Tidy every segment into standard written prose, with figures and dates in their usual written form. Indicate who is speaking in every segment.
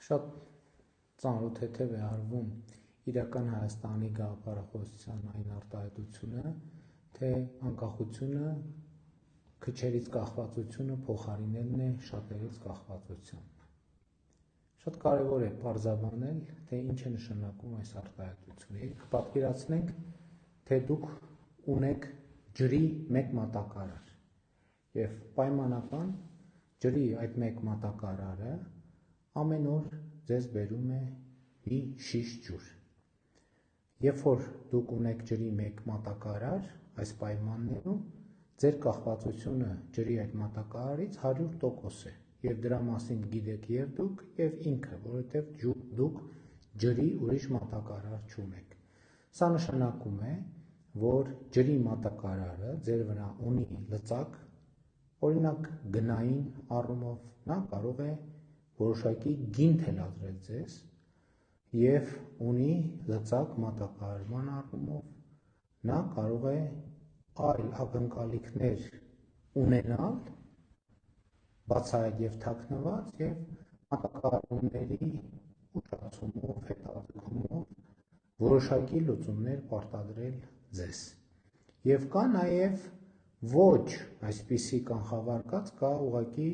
Speaker 1: Շատ ծանոթ թեթև է արվում իրական Հայաստանի գաղափարախոսության այն արտահայտությունը, թե անկախությունը քչերից կախվածությունը փոխարինելն է շատերից կախվածության։ Շատ կարևոր է պարզաբանել, թե ինչ է նշանակում այս արտահայտությունը։ Պատկերացնենք, թե դուք ունեք ջրի մեկ մատակարար եւ պայմանական ջրի այդ մեկ մատակարարը ամեն օր ձեզ բերում է մի շիշ ջուր։ Երբ որ դուք ունեք ջրի մեկ մատակարար, այս պայմաններում ձեր կախվածությունը ջրի այդ մատակարարից 100% է եւ դրա մասին գիտեք եւ դուք եւ ինքը, որովհետեւ դուք ջրի ուրիշ մատակարար չունեք։ Սա նշանակում է, որ ջրի մատակարարը ձեր վրա ունի լծակ, օրինակ գնային առումով նա կարող է որոշակի գին թելադրել ձեզ եւ ունի լծակ մատակարարման առումով նա կարող է այլ ակնկալիքներ ունենալ բացահայտ եւ թաքնված եւ մատակարարումների ուշացումով, հետաձգումով որոշակի լուծումներ պարտադրել ձեզ։ Եվ կա նաեւ ոչ այսպիսի կանխավարկած, կա ուղղակի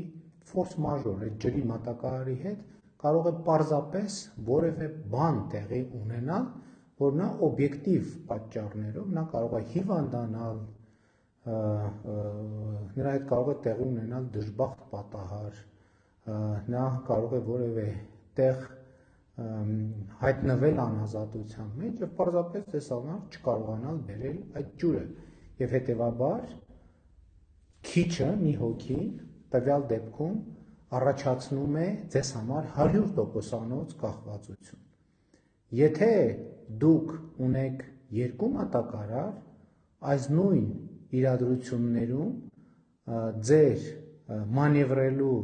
Speaker 1: ֆորս մաժոր, այդ ջրի մատակարարի հետ կարող է պարզապես որևէ բան տեղի ունենալ, որ նա օբյեկտիվ պատճառներով նա կարող է հիվանդանալ, նրա հետ կարող է տեղի ունենալ դժբախտ պատահար, նա կարող է որևէ տեղ հայտնվել անազատության մեջ եւ պարզապես ձեզ համար չկարողանալ բերել այդ ջուրը եւ հետեւաբար քիչը մի հոգին տվյալ դեպքում առաջացնում է ձեզ համար 100%-անոց կախվածություն։ Եթե դուք ունեք երկու մատակարար, այս նույն իրադրություններում ձեր մանևրելու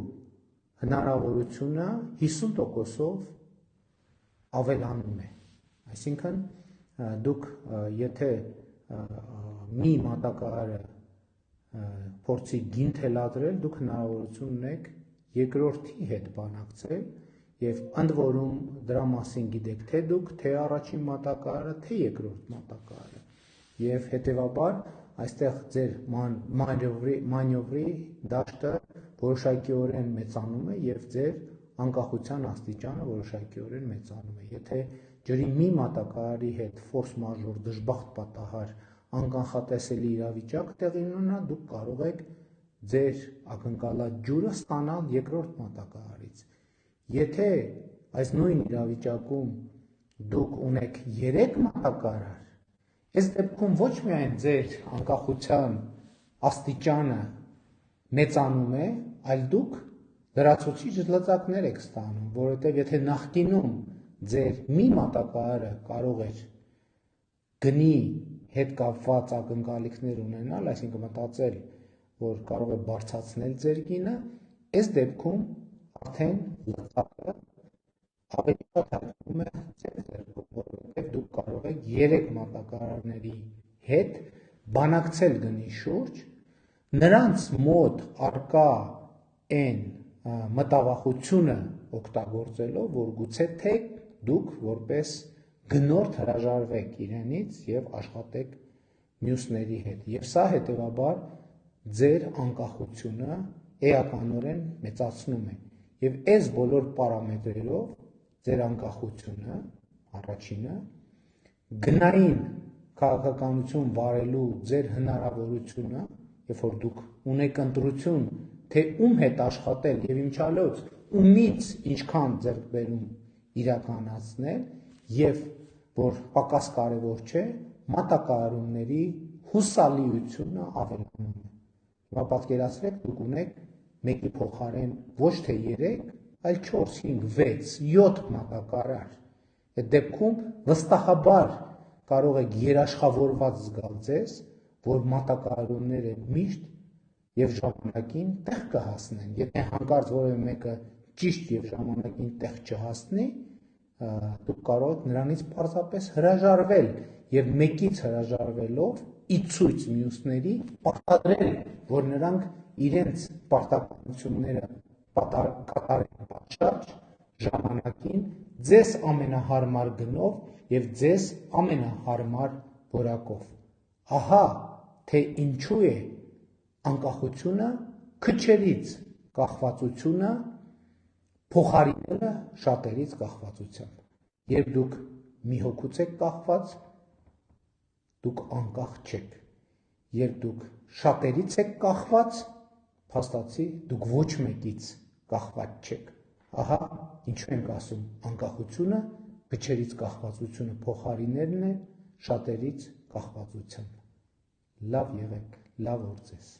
Speaker 1: հնարավորությունը 50%-ով ավելանում է։ Այսինքն դուք եթե մի մատակարարը փորձի գին թելադրել, դուք հնարավորություն ունեք երկրորդի հետ բանակցել եւ ընդ որում դրա մասին գիտեք թե դուք, թե առաջին մատակարարը, թե երկրորդ մատակարարը եւ հետեւաբար այստեղ ձեր մանևրի դաշտը որոշակիորեն մեծանում է եւ ձեր անկախության աստիճանը որոշակիորեն մեծանում է։ Եթե ջրի մի մատակարարի հետ ֆորս մաժոր դժբախտ պատահար անկանխատեսելի իրավիճակ տեղի ունենա, դուք կարող եք ձեր ակնկալած ջուրը ստանալ երկրորդ մատակարարից։ Եթե այս նույն իրավիճակում դուք ունեք 3 մատակարար, այս դեպքում ոչ միայն ձեր անկախության աստիճանը մեծանում է, այլ դուք լրացուցիչ լծակներ եք ստանում, որովհետև եթե նախկինում ձեր մի մատակարարը կարող էր գնի հետ կապված ակնկալիքներ ունենալ, այսինքն մտածել, որ կարող է բարձրացնել ձեր գինը, այս դեպքում արդեն լծակը ավելի շատ հայտնվում է ձեր ձեռքում, որովհետև դուք կարող եք 3 մատակարարների հետ բանակցել գնի շուրջ, նրանց մոտ առկա այն մտավախությունը օգտագործելով, որ գուցե թե դուք որպես գնորդ հրաժարվեք իրենից եւ աշխատեք մյուսների հետ։ Եվ սա հետեւաբար ձեր անկախությունը էականորեն մեծացնում է։ Եվ այս բոլոր պարամետրերով ձեր անկախությունը առաջինը գնային քաղաքականություն վարելու ձեր հնարավորությունը, երբ որ դուք ունեք ընտրություն, թե ում հետ աշխատել եւ ինչալոց ումից ինչքան ձեռք բերում իրականացնել եւ որ պակաս կարևոր չէ, մատակարարումների հուսալիությունը ավելանում է։ Հիմա պատկերացրեք, դուք ունեք մեկի փոխարեն ոչ թե 3, այլ 4, 5, 6, 7 մատակարար։ Այդ դեպքում վստահաբար կարող եք երաշխավորված զգալ ձեզ, որ մատակարարումները միշտ եւ ժամանակին տեղ կհասնեն։ Եթե հանկարծ որևէ մեկը ճիշտ եւ ժամանակին տեղ չհասնի, դուք կարող եք նրանից պարզապես հրաժարվել եւ մեկից հրաժարվելով ի ցույց մյուսների պարտադրել, որ նրանք իրենց պարտականությունները կատարեն պատշաճ ժամանակին ձեզ ամենահարմար գնով և ձեզ ամենահարմար որակով։ Ահա, թե ինչու է անկախությունը քչերից կախվածությունը փոխարինելը շատերից կախվածությամբ։ Երբ դուք մի հոգուց եք կախված, դուք անկախ չեք։ Երբ դուք շատերից եք կախված, փաստացի դուք ոչ մեկից կախված չեք։ Ահա ինչու ենք ասում անկախությունը քչերից կախվածությունը փոխարինելն է շատերից կախվածությամբ։ Լավ եղեք, լավ օր ձեզ։